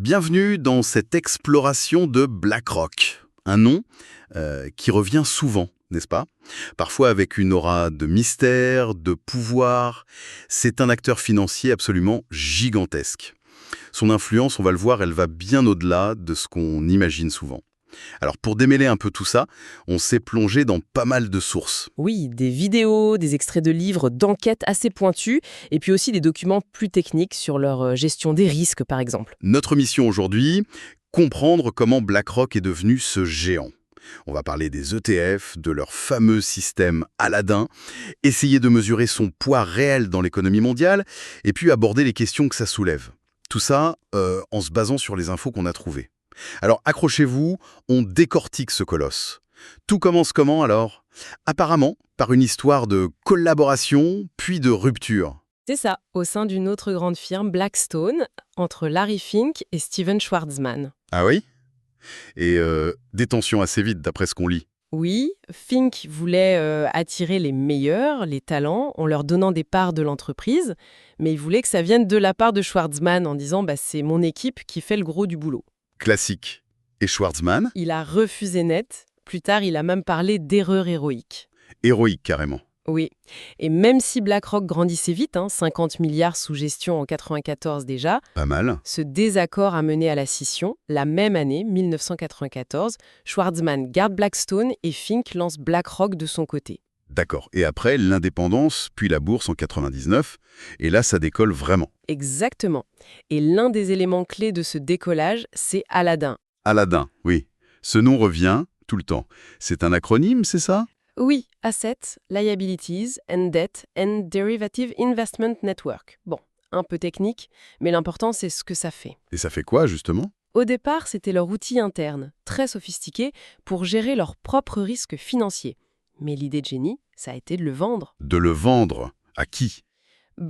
Bienvenue dans cette exploration de BlackRock, un nom qui revient souvent, n'est-ce pas? Parfois avec une aura de mystère, de pouvoir. C'est un acteur financier absolument gigantesque. Son influence, on va le voir, elle va bien au-delà de ce qu'on imagine souvent. Alors pour démêler un peu tout ça, on s'est plongé dans pas mal de sources. Oui, des vidéos, des extraits de livres, d'enquêtes assez pointus, et puis aussi des documents plus techniques sur leur gestion des risques, par exemple. Notre mission aujourd'hui, comprendre comment BlackRock est devenu ce géant. On va parler des ETF, de leur fameux système Aladdin, essayer de mesurer son poids réel dans l'économie mondiale, et puis aborder les questions que ça soulève. Tout ça en se basant sur les infos qu'on a trouvées. Alors accrochez-vous, on décortique ce colosse. Tout commence comment alors? Apparemment par une histoire de collaboration, puis de rupture. C'est ça, au sein d'une autre grande firme, Blackstone, entre Larry Fink et Steven Schwarzman. Ah oui? Et des tensions assez vite d'après ce qu'on lit. Oui, Fink voulait attirer les meilleurs, les talents, en leur donnant des parts de l'entreprise, mais il voulait que ça vienne de la part de Schwarzman en disant « c'est mon équipe qui fait le gros du boulot ». Classique. Et Schwarzman? Il a refusé net. Plus tard, il a même parlé d'erreur héroïque. Héroïque carrément. Oui. Et même si BlackRock grandissait vite, 50 milliards sous gestion en 94 déjà, Pas mal. ce désaccord a mené à la scission. La même année, 1994, Schwarzman garde Blackstone et Fink lance BlackRock de son côté. D'accord. Et après, l'indépendance, puis la bourse en 99. Et là, ça décolle vraiment. Exactement. Et l'un des éléments clés de ce décollage, c'est Aladdin. Aladdin, oui. Ce nom revient tout le temps. C'est un acronyme, c'est ça? Oui, Assets, Liabilities and Debt and Derivative Investment Network. Bon, un peu technique, mais l'important c'est ce que ça fait. Et ça fait quoi, justement? Au départ, c'était leur outil interne, très sophistiqué, pour gérer leurs propres risques financiers. Mais l'idée de génie, ça a été de le vendre. De le vendre. À qui?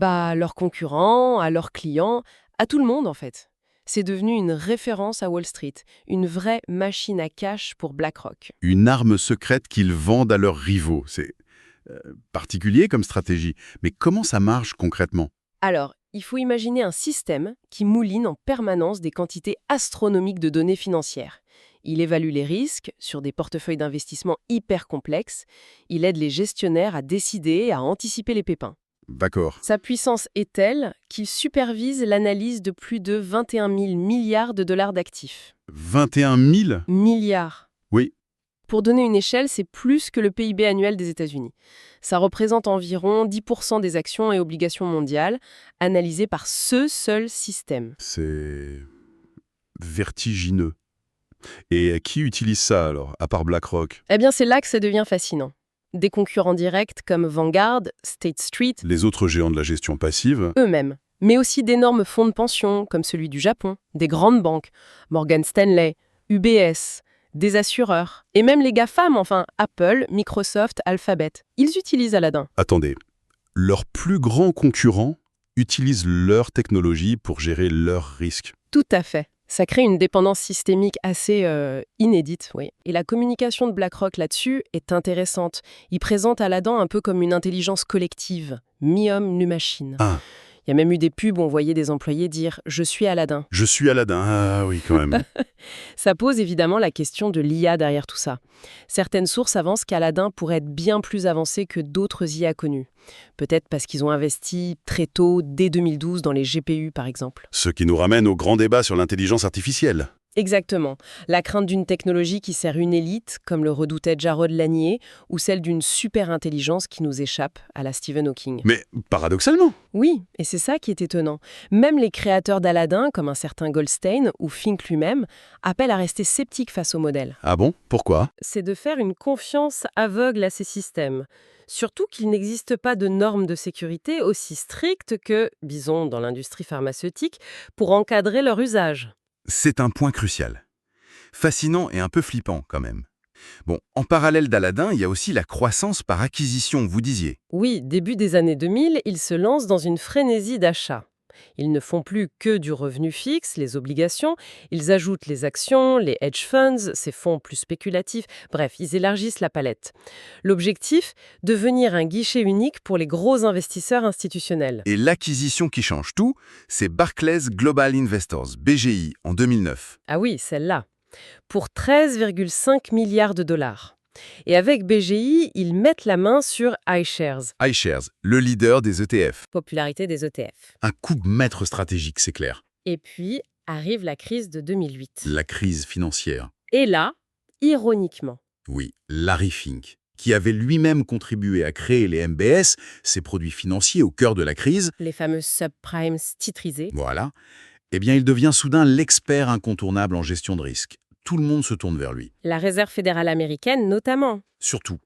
À leurs concurrents, à leurs clients, à tout le monde en fait. C'est devenu une référence à Wall Street, une vraie machine à cash pour BlackRock. Une arme secrète qu'ils vendent à leurs rivaux. C'est particulier comme stratégie. Mais comment ça marche concrètement? Alors, il faut imaginer un système qui mouline en permanence des quantités astronomiques de données financières. Il évalue les risques sur des portefeuilles d'investissement hyper complexes. Il aide les gestionnaires à décider et à anticiper les pépins. D'accord. Sa puissance est telle qu'il supervise l'analyse de plus de 21 000 milliards de dollars d'actifs. 21 000? Milliards. Oui. Pour donner une échelle, c'est plus que le PIB annuel des États-Unis. Ça représente environ 10% des actions et obligations mondiales, analysées par ce seul système. C'est vertigineux. Et qui utilise ça alors, à part BlackRock? Eh bien, c'est là que ça devient fascinant. Des concurrents directs comme Vanguard, State Street, Les autres géants de la gestion passive? eux-mêmes, mais aussi d'énormes fonds de pension comme celui du Japon, des grandes banques, Morgan Stanley, UBS, des assureurs, et même les GAFAM, enfin Apple, Microsoft, Alphabet. Ils utilisent Aladdin. Attendez, leurs plus grands concurrents utilisent leur technologie pour gérer leurs risques. Tout à fait. Ça crée une dépendance systémique assez inédite, oui. Et la communication de BlackRock là-dessus est intéressante. Il présente Aladdin un peu comme une intelligence collective, mi-homme, mi-machine. Ah, Il y a même eu des pubs où on voyait des employés dire « Je suis Aladdin ». je suis Aladdin. Ah oui, quand même. Ça pose évidemment la question de l'IA derrière tout ça. Certaines sources avancent qu'Aladdin pourrait être bien plus avancé que d'autres IA connus. Peut-être parce qu'ils ont investi très tôt, dès 2012, dans les GPU par exemple. Ce qui nous ramène au grand débat sur l'intelligence artificielle. Exactement. La crainte d'une technologie qui sert une élite, comme le redoutait Jarrod Lanier, ou celle d'une super-intelligence qui nous échappe, à la Stephen Hawking. Mais paradoxalement. Oui, et c'est ça qui est étonnant. Même les créateurs d'Aladdin, comme un certain Goldstein ou Fink lui-même, appellent à rester sceptiques face au modèle. Ah bon? Pourquoi? C'est de faire une confiance aveugle à ces systèmes. Surtout qu'il n'existe pas de normes de sécurité aussi strictes que, disons dans l'industrie pharmaceutique, pour encadrer leur usage. C'est un point crucial. Fascinant et un peu flippant quand même. Bon, en parallèle d'Aladdin, il y a aussi la croissance par acquisition, vous disiez. Oui, début des années 2000, il se lance dans une frénésie d'achat. Ils ne font plus que du revenu fixe, les obligations, ils ajoutent les actions, les hedge funds, ces fonds plus spéculatifs, bref, ils élargissent la palette. L'objectif, devenir un guichet unique pour les gros investisseurs institutionnels. Et l'acquisition qui change tout, c'est Barclays Global Investors, BGI, en 2009. Ah oui, celle-là. Pour 13,5 milliards de dollars. Et avec BGI, ils mettent la main sur iShares, iShares, le leader des ETF. popularité des ETF. Un coup de maître stratégique, c'est clair. Et puis arrive la crise de 2008. La crise financière. Et là, ironiquement, Oui, Larry Fink, qui avait lui-même contribué à créer les MBS, ces produits financiers au cœur de la crise, les fameux subprimes titrisés, voilà, eh bien il devient soudain l'expert incontournable en gestion de risque. Tout le monde se tourne vers lui. la Réserve fédérale américaine notamment. Surtout,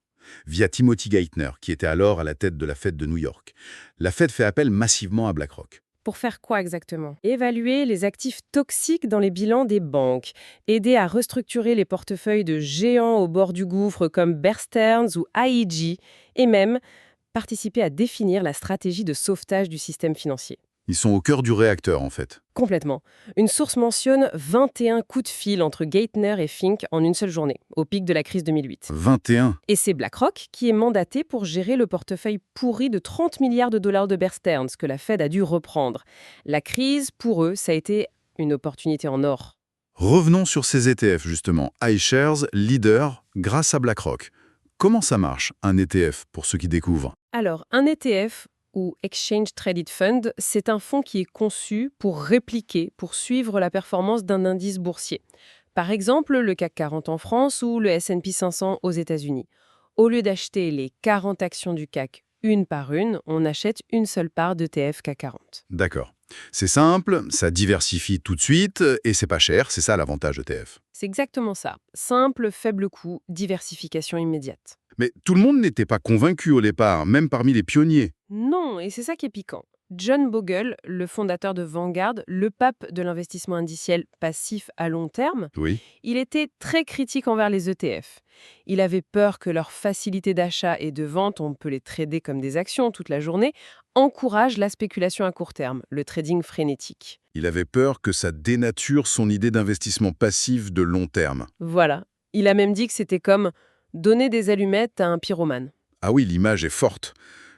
via Timothy Geithner, qui était alors à la tête de la Fed de New York. La Fed fait appel massivement à BlackRock. Pour faire quoi exactement? Évaluer les actifs toxiques dans les bilans des banques, aider à restructurer les portefeuilles de géants au bord du gouffre comme Bear Stearns ou AIG, et même participer à définir la stratégie de sauvetage du système financier. Ils sont au cœur du réacteur, en fait. Complètement. Une source mentionne 21 coups de fil entre Geithner et Fink en une seule journée, au pic de la crise 2008. 21. Et c'est BlackRock qui est mandaté pour gérer le portefeuille pourri de 30 milliards de dollars de Bear Stearns que la Fed a dû reprendre. La crise, pour eux, ça a été une opportunité en or. Revenons sur ces ETF, justement. iShares, leader, grâce à BlackRock. Comment ça marche, un ETF, pour ceux qui découvrent? Alors, un ETF ou Exchange Traded Fund, c'est un fonds qui est conçu pour répliquer, pour suivre la performance d'un indice boursier. Par exemple, le CAC 40 en France ou le S&P 500 aux États-Unis. Au lieu d'acheter les 40 actions du CAC une par une, on achète une seule part d'ETF CAC 40. D'accord. C'est simple, ça diversifie tout de suite, et c'est pas cher, c'est ça l'avantage ETF. C'est exactement ça. Simple, faible coût, diversification immédiate. Mais tout le monde n'était pas convaincu au départ, même parmi les pionniers. Non, et c'est ça qui est piquant. John Bogle, le fondateur de Vanguard, le pape de l'investissement indiciel passif à long terme, Oui. il était très critique envers les ETF. Il avait peur que leur facilité d'achat et de vente, on peut les trader comme des actions toute la journée, encourage la spéculation à court terme, le trading frénétique. Il avait peur que ça dénature son idée d'investissement passif de long terme. Voilà. Il a même dit que c'était comme donner des allumettes à un pyromane. Ah oui, l'image est forte.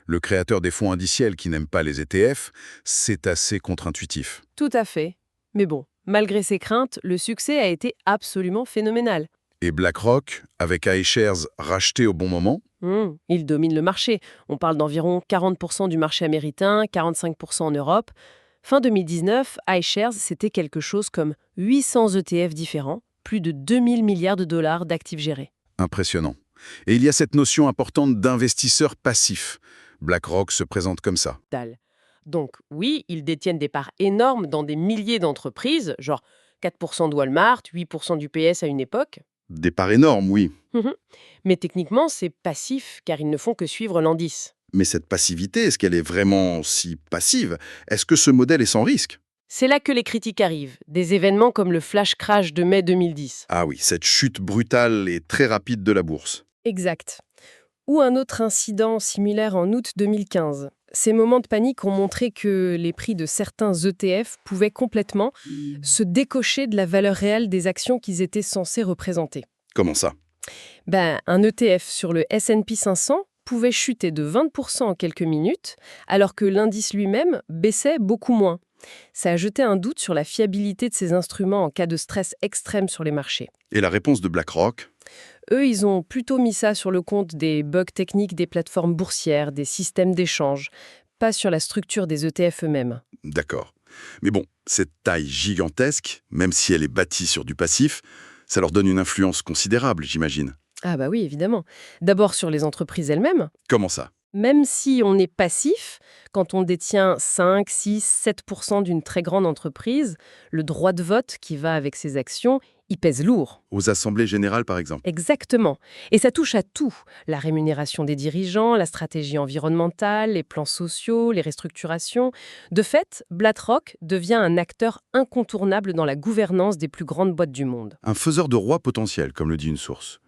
Le créateur des fonds indiciels qui n'aime pas les ETF, c'est assez contre-intuitif. Tout à fait. Mais bon, malgré ses craintes, le succès a été absolument phénoménal. Et BlackRock, avec iShares racheté au bon moment, Il domine le marché. On parle d'environ 40% du marché américain, 45% en Europe. Fin 2019, iShares, c'était quelque chose comme 800 ETF différents, plus de 2000 milliards de dollars d'actifs gérés. impressionnant. Et il y a cette notion importante d'investisseur passif. BlackRock se présente comme ça. Dalle. Donc oui, ils détiennent des parts énormes dans des milliers d'entreprises, genre 4% de Walmart, 8% du PS à une époque. Des parts énormes, oui. Mhm. Mais techniquement, c'est passif, car ils ne font que suivre l'indice. Mais cette passivité, est-ce qu'elle est vraiment si passive? Est-ce que ce modèle est sans risque? C'est là que les critiques arrivent, des événements comme le flash crash de mai 2010. Ah oui, cette chute brutale et très rapide de la bourse. Exact. Ou un autre incident similaire en août 2015. Ces moments de panique ont montré que les prix de certains ETF pouvaient complètement se décocher de la valeur réelle des actions qu'ils étaient censés représenter. Comment ça? Un ETF sur le S&P 500 pouvait chuter de 20% en quelques minutes, alors que l'indice lui-même baissait beaucoup moins. Ça a jeté un doute sur la fiabilité de ces instruments en cas de stress extrême sur les marchés. Et la réponse de BlackRock? Eux, ils ont plutôt mis ça sur le compte des bugs techniques des plateformes boursières, des systèmes d'échange, pas sur la structure des ETF eux-mêmes. D'accord. Mais bon, cette taille gigantesque, même si elle est bâtie sur du passif, ça leur donne une influence considérable, j'imagine. Ah bah oui, évidemment. D'abord sur les entreprises elles-mêmes. Comment ça? Même si on est passif, quand on détient 5, 6, 7% d'une très grande entreprise, le droit de vote qui va avec ces actions, il pèse lourd. Aux assemblées générales, par exemple. Exactement. Et ça touche à tout. La rémunération des dirigeants, la stratégie environnementale, les plans sociaux, les restructurations. De fait, BlackRock devient un acteur incontournable dans la gouvernance des plus grandes boîtes du monde. Un faiseur de roi potentiel, comme le dit une source.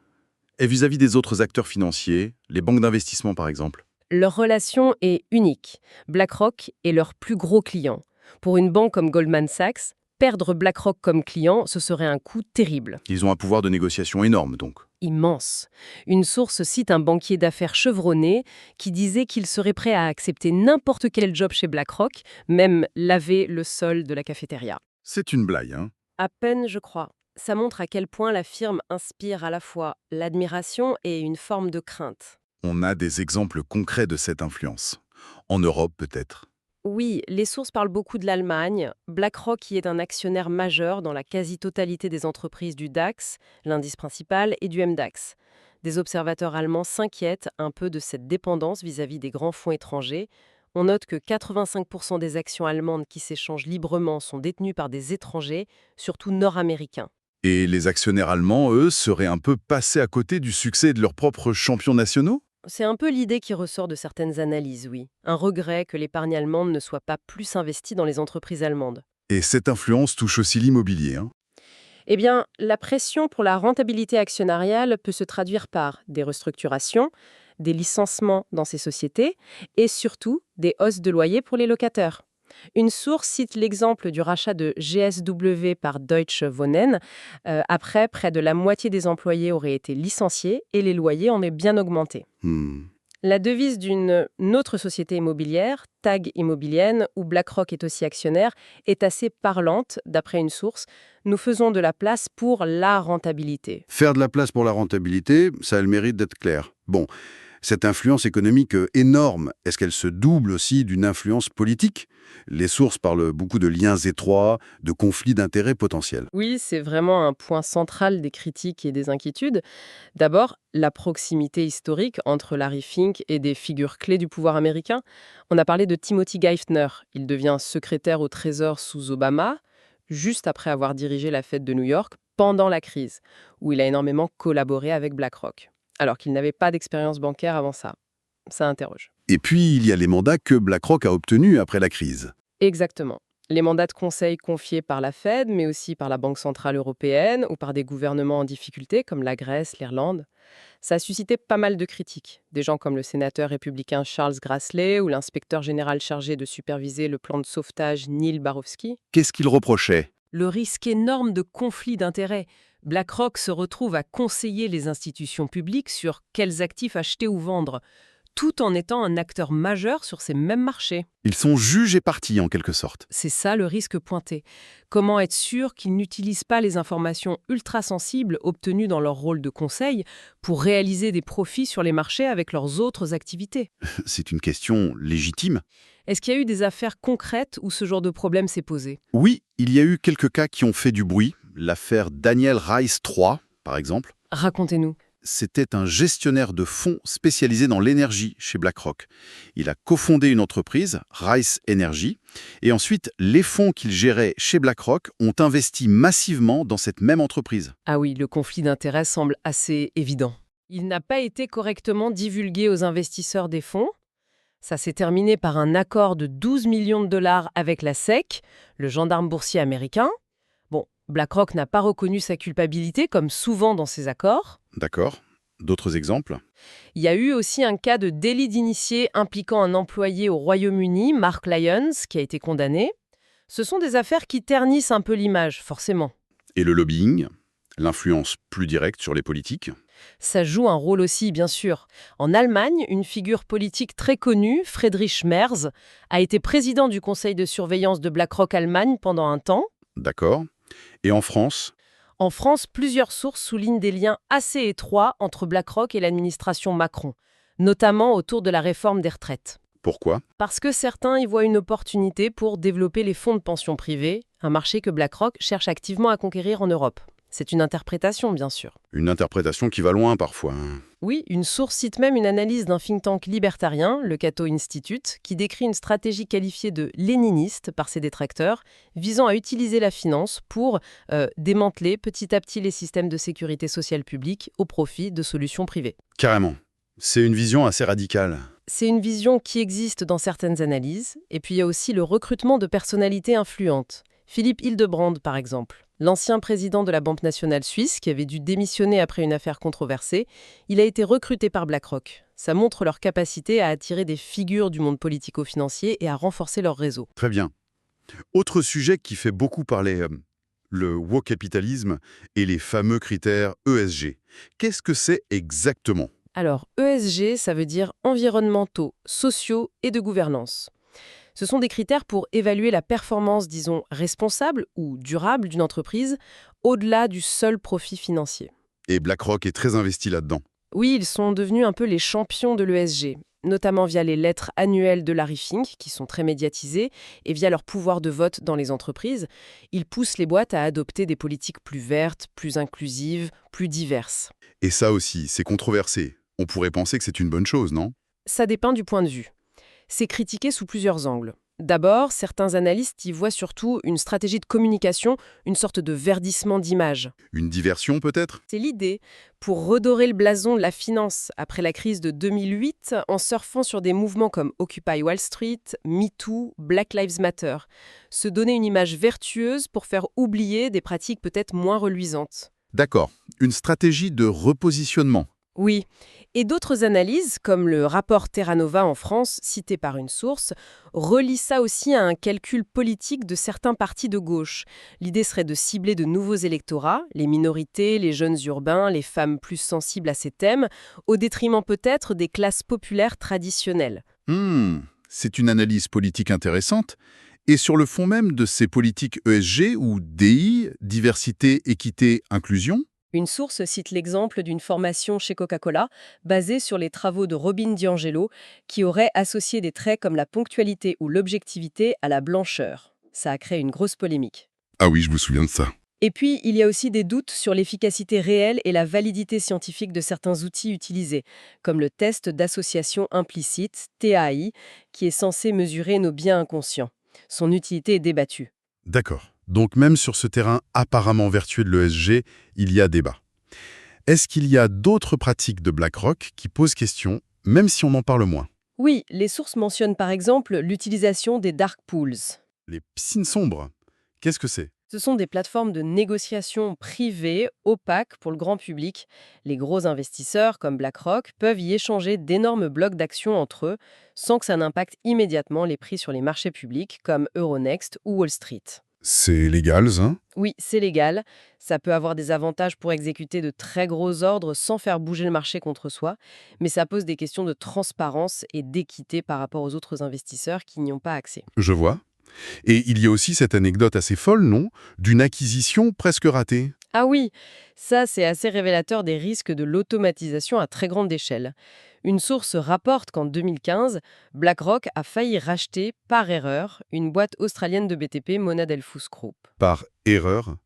Et vis-à-vis des autres acteurs financiers, les banques d'investissement, par exemple. Leur relation est unique. BlackRock est leur plus gros client. Pour une banque comme Goldman Sachs, perdre BlackRock comme client, ce serait un coût terrible. Ils ont un pouvoir de négociation énorme, donc. Immense. Une source cite un banquier d'affaires chevronné qui disait qu'il serait prêt à accepter n'importe quel job chez BlackRock, même laver le sol de la cafétéria. C'est une blague, hein. À peine, je crois. Ça montre à quel point la firme inspire à la fois l'admiration et une forme de crainte. On a des exemples concrets de cette influence. En Europe, peut-être. Oui, les sources parlent beaucoup de l'Allemagne. BlackRock y est un actionnaire majeur dans la quasi-totalité des entreprises du DAX, l'indice principal, et du MDAX. Des observateurs allemands s'inquiètent un peu de cette dépendance vis-à-vis des grands fonds étrangers. On note que 85% des actions allemandes qui s'échangent librement sont détenues par des étrangers, surtout nord-américains. Et les actionnaires allemands, eux, seraient un peu passés à côté du succès de leurs propres champions nationaux? C'est un peu l'idée qui ressort de certaines analyses, oui. Un regret que l'épargne allemande ne soit pas plus investie dans les entreprises allemandes. Et cette influence touche aussi l'immobilier, hein. Eh bien, la pression pour la rentabilité actionnariale peut se traduire par des restructurations, des licenciements dans ces sociétés et surtout des hausses de loyers pour les locataires. Une source cite l'exemple du rachat de GSW par Deutsche Wohnen. Après, près de la moitié des employés auraient été licenciés et les loyers en aient bien augmenté. Hmm. La devise d'une autre société immobilière, TAG Immobilienne, où BlackRock est aussi actionnaire, est assez parlante, d'après une source. Nous faisons de la place pour la rentabilité. Faire de la place pour la rentabilité, ça a le mérite d'être clair. Bon, cette influence économique énorme, est-ce qu'elle se double aussi d'une influence politique? Les sources parlent beaucoup de liens étroits, de conflits d'intérêts potentiels. Oui, c'est vraiment un point central des critiques et des inquiétudes. D'abord, la proximité historique entre Larry Fink et des figures clés du pouvoir américain. On a parlé de Timothy Geithner. Il devient secrétaire au Trésor sous Obama, juste après avoir dirigé la Fed de New York pendant la crise, où il a énormément collaboré avec BlackRock, alors qu'il n'avait pas d'expérience bancaire avant ça. Ça interroge. Et puis, il y a les mandats que BlackRock a obtenus après la crise. Exactement. Les mandats de conseil confiés par la Fed, mais aussi par la Banque centrale européenne ou par des gouvernements en difficulté comme la Grèce, l'Irlande, ça a suscité pas mal de critiques. Des gens comme le sénateur républicain Charles Grassley ou l'inspecteur général chargé de superviser le plan de sauvetage Neil Barofsky. Qu'est-ce qu'il reprochait? Le risque énorme de conflit d'intérêts. BlackRock se retrouve à conseiller les institutions publiques sur quels actifs acheter ou vendre, tout en étant un acteur majeur sur ces mêmes marchés. Ils sont juges et partis, en quelque sorte. C'est ça le risque pointé. Comment être sûr qu'ils n'utilisent pas les informations ultra sensibles obtenues dans leur rôle de conseil pour réaliser des profits sur les marchés avec leurs autres activités? C'est une question légitime. Est-ce qu'il y a eu des affaires concrètes où ce genre de problème s'est posé? Oui, il y a eu quelques cas qui ont fait du bruit. L'affaire Daniel Rice III, par exemple. Racontez-nous. C'était un gestionnaire de fonds spécialisé dans l'énergie chez BlackRock. Il a cofondé une entreprise, Rice Energy, et ensuite, les fonds qu'il gérait chez BlackRock ont investi massivement dans cette même entreprise. Ah oui, le conflit d'intérêts semble assez évident. Il n'a pas été correctement divulgué aux investisseurs des fonds. Ça s'est terminé par un accord de 12 millions de dollars avec la SEC, le gendarme boursier américain. Bon, BlackRock n'a pas reconnu sa culpabilité, comme souvent dans ces accords. D'accord. D'autres exemples? Il y a eu aussi un cas de délit d'initié impliquant un employé au Royaume-Uni, Mark Lyons, qui a été condamné. Ce sont des affaires qui ternissent un peu l'image, forcément. Et le lobbying? L'influence plus directe sur les politiques? Ça joue un rôle aussi, bien sûr. En Allemagne, une figure politique très connue, Friedrich Merz, a été président du conseil de surveillance de BlackRock Allemagne pendant un temps. D'accord. Et en France? En France, plusieurs sources soulignent des liens assez étroits entre BlackRock et l'administration Macron, notamment autour de la réforme des retraites. Pourquoi? Parce que certains y voient une opportunité pour développer les fonds de pension privés, un marché que BlackRock cherche activement à conquérir en Europe. C'est une interprétation, bien sûr. Une interprétation qui va loin parfois, hein. Oui, une source cite même une analyse d'un think tank libertarien, le Cato Institute, qui décrit une stratégie qualifiée de léniniste par ses détracteurs, visant à utiliser la finance pour démanteler petit à petit les systèmes de sécurité sociale publique au profit de solutions privées. Carrément. C'est une vision assez radicale. C'est une vision qui existe dans certaines analyses, et puis il y a aussi le recrutement de personnalités influentes. Philippe Hildebrand, par exemple. L'ancien président de la Banque nationale suisse, qui avait dû démissionner après une affaire controversée, il a été recruté par BlackRock. Ça montre leur capacité à attirer des figures du monde politico-financier et à renforcer leur réseau. Très bien. Autre sujet qui fait beaucoup parler, le woke-capitalisme et les fameux critères ESG. Qu'est-ce que c'est exactement? Alors, ESG, ça veut dire environnementaux, sociaux et de gouvernance. Ce sont des critères pour évaluer la performance, disons, responsable ou durable d'une entreprise, au-delà du seul profit financier. Et BlackRock est très investi là-dedans. Oui, ils sont devenus un peu les champions de l'ESG, notamment via les lettres annuelles de Larry Fink, qui sont très médiatisées, et via leur pouvoir de vote dans les entreprises. Ils poussent les boîtes à adopter des politiques plus vertes, plus inclusives, plus diverses. Et ça aussi, c'est controversé. On pourrait penser que c'est une bonne chose, non? Ça dépend du point de vue. C'est critiqué sous plusieurs angles. D'abord, certains analystes y voient surtout une stratégie de communication, une sorte de verdissement d'image. Une diversion peut-être? C'est l'idée pour redorer le blason de la finance après la crise de 2008 en surfant sur des mouvements comme Occupy Wall Street, MeToo, Black Lives Matter. Se donner une image vertueuse pour faire oublier des pratiques peut-être moins reluisantes. D'accord. Une stratégie de repositionnement. Oui, et d'autres analyses, comme le rapport Terra Nova en France, cité par une source, relient ça aussi à un calcul politique de certains partis de gauche. L'idée serait de cibler de nouveaux électorats, les minorités, les jeunes urbains, les femmes plus sensibles à ces thèmes, au détriment peut-être des classes populaires traditionnelles. C'est une analyse politique intéressante. Et sur le fond même de ces politiques ESG ou DI, diversité, équité, inclusion, Une source cite l'exemple d'une formation chez Coca-Cola basée sur les travaux de Robin DiAngelo qui aurait associé des traits comme la ponctualité ou l'objectivité à la blancheur. Ça a créé une grosse polémique. ah oui, je me souviens de ça. Et puis, il y a aussi des doutes sur l'efficacité réelle et la validité scientifique de certains outils utilisés, comme le test d'association implicite, TAI, qui est censé mesurer nos biens inconscients. Son utilité est débattue. D'accord. Donc même sur ce terrain apparemment vertueux de l'ESG, il y a débat. Est-ce qu'il y a d'autres pratiques de BlackRock qui posent question, même si on en parle moins? Oui, les sources mentionnent par exemple l'utilisation des dark pools. Les piscines sombres, qu'est-ce que c'est? Ce sont des plateformes de négociation privées, opaques pour le grand public. Les gros investisseurs, comme BlackRock, peuvent y échanger d'énormes blocs d'actions entre eux, sans que ça n'impacte immédiatement les prix sur les marchés publics, comme Euronext ou Wall Street. C'est légal, hein? Oui, c'est légal. Ça peut avoir des avantages pour exécuter de très gros ordres sans faire bouger le marché contre soi, mais ça pose des questions de transparence et d'équité par rapport aux autres investisseurs qui n'y ont pas accès. Je vois. Et il y a aussi cette anecdote assez folle, non? D'une acquisition presque ratée. Ah oui, ça c'est assez révélateur des risques de l'automatisation à très grande échelle. Une source rapporte qu'en 2015, BlackRock a failli racheter, par erreur, une boîte australienne de BTP, Monadelphous Group. Par erreur.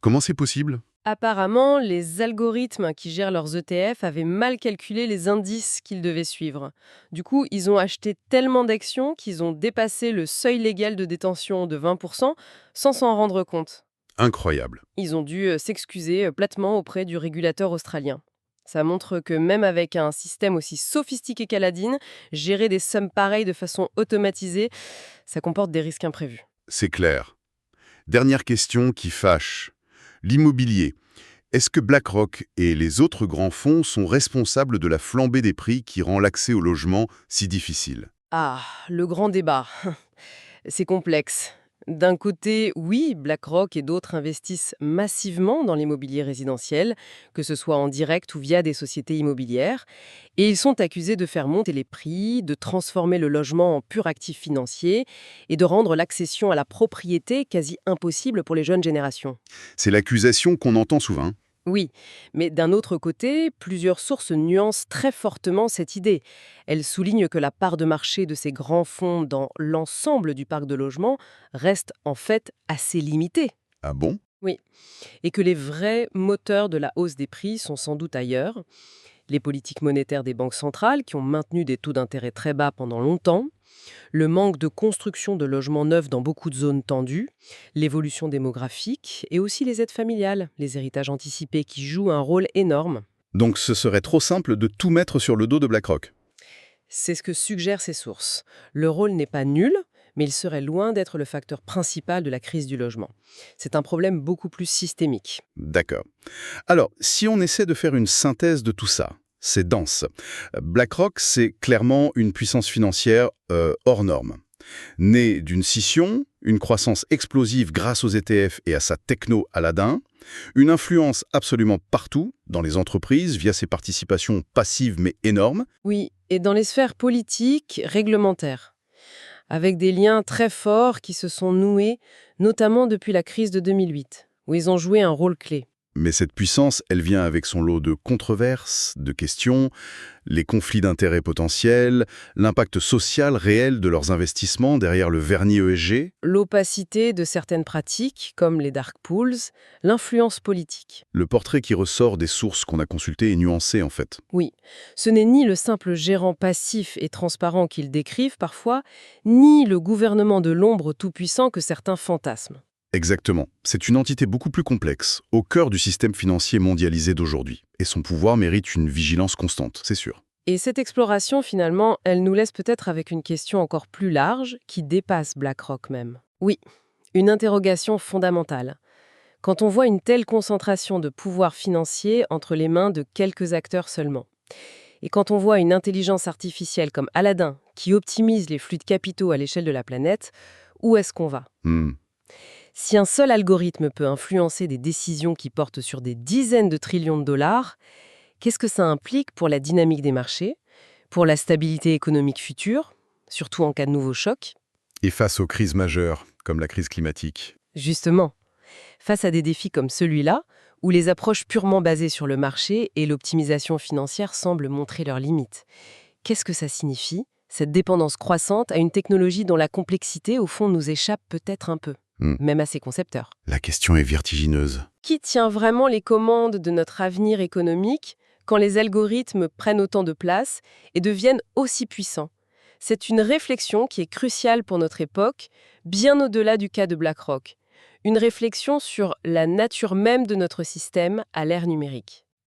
Comment c'est possible? Apparemment, les algorithmes qui gèrent leurs ETF avaient mal calculé les indices qu'ils devaient suivre. Du coup, ils ont acheté tellement d'actions qu'ils ont dépassé le seuil légal de détention de 20% sans s'en rendre compte. Incroyable. Ils ont dû s'excuser platement auprès du régulateur australien. Ça montre que même avec un système aussi sophistiqué qu'Aladdin, gérer des sommes pareilles de façon automatisée, ça comporte des risques imprévus. C'est clair. Dernière question qui fâche. L'immobilier. Est-ce que BlackRock et les autres grands fonds sont responsables de la flambée des prix qui rend l'accès au logement si difficile? Ah, le grand débat. C'est complexe. D'un côté, oui, BlackRock et d'autres investissent massivement dans l'immobilier résidentiel, que ce soit en direct ou via des sociétés immobilières, et ils sont accusés de faire monter les prix, de transformer le logement en pur actif financier et de rendre l'accession à la propriété quasi impossible pour les jeunes générations. C'est l'accusation qu'on entend souvent. Oui, mais d'un autre côté, plusieurs sources nuancent très fortement cette idée. Elles soulignent que la part de marché de ces grands fonds dans l'ensemble du parc de logements reste en fait assez limitée. Ah bon? Oui, et que les vrais moteurs de la hausse des prix sont sans doute ailleurs. Les politiques monétaires des banques centrales qui ont maintenu des taux d'intérêt très bas pendant longtemps, le manque de construction de logements neufs dans beaucoup de zones tendues, l'évolution démographique et aussi les aides familiales, les héritages anticipés qui jouent un rôle énorme. Donc ce serait trop simple de tout mettre sur le dos de BlackRock. C'est ce que suggèrent ces sources. Le rôle n'est pas nul, mais il serait loin d'être le facteur principal de la crise du logement. C'est un problème beaucoup plus systémique. D'accord. Alors, si on essaie de faire une synthèse de tout ça, c'est dense. BlackRock, c'est clairement une puissance financière hors norme. Née d'une scission, une croissance explosive grâce aux ETF et à sa techno Aladdin, une influence absolument partout, dans les entreprises, via ses participations passives mais énormes. Oui, et dans les sphères politiques, réglementaires, avec des liens très forts qui se sont noués, notamment depuis la crise de 2008, où ils ont joué un rôle clé. Mais cette puissance, elle vient avec son lot de controverses, de questions, les conflits d'intérêts potentiels, l'impact social réel de leurs investissements derrière le vernis ESG. L'opacité de certaines pratiques, comme les dark pools, l'influence politique. Le portrait qui ressort des sources qu'on a consultées est nuancé en fait. Oui, ce n'est ni le simple gérant passif et transparent qu'ils décrivent parfois, ni le gouvernement de l'ombre tout-puissant que certains fantasment. Exactement. C'est une entité beaucoup plus complexe, au cœur du système financier mondialisé d'aujourd'hui. Et son pouvoir mérite une vigilance constante, c'est sûr. Et cette exploration, finalement, elle nous laisse peut-être avec une question encore plus large, qui dépasse BlackRock même. Oui, une interrogation fondamentale. Quand on voit une telle concentration de pouvoir financier entre les mains de quelques acteurs seulement, et quand on voit une intelligence artificielle comme Aladdin, qui optimise les flux de capitaux à l'échelle de la planète, où est-ce qu'on va ? Si un seul algorithme peut influencer des décisions qui portent sur des dizaines de trillions de dollars, qu'est-ce que ça implique pour la dynamique des marchés, pour la stabilité économique future, surtout en cas de nouveau choc ? Et face aux crises majeures, comme la crise climatique. Justement, face à des défis comme celui-là, où les approches purement basées sur le marché et l'optimisation financière semblent montrer leurs limites, qu'est-ce que ça signifie, cette dépendance croissante à une technologie dont la complexité, au fond, nous échappe peut-être un peu ? Même à ses concepteurs. La question est vertigineuse. Qui tient vraiment les commandes de notre avenir économique quand les algorithmes prennent autant de place et deviennent aussi puissants ? C'est une réflexion qui est cruciale pour notre époque, bien au-delà du cas de BlackRock. Une réflexion sur la nature même de notre système à l'ère numérique.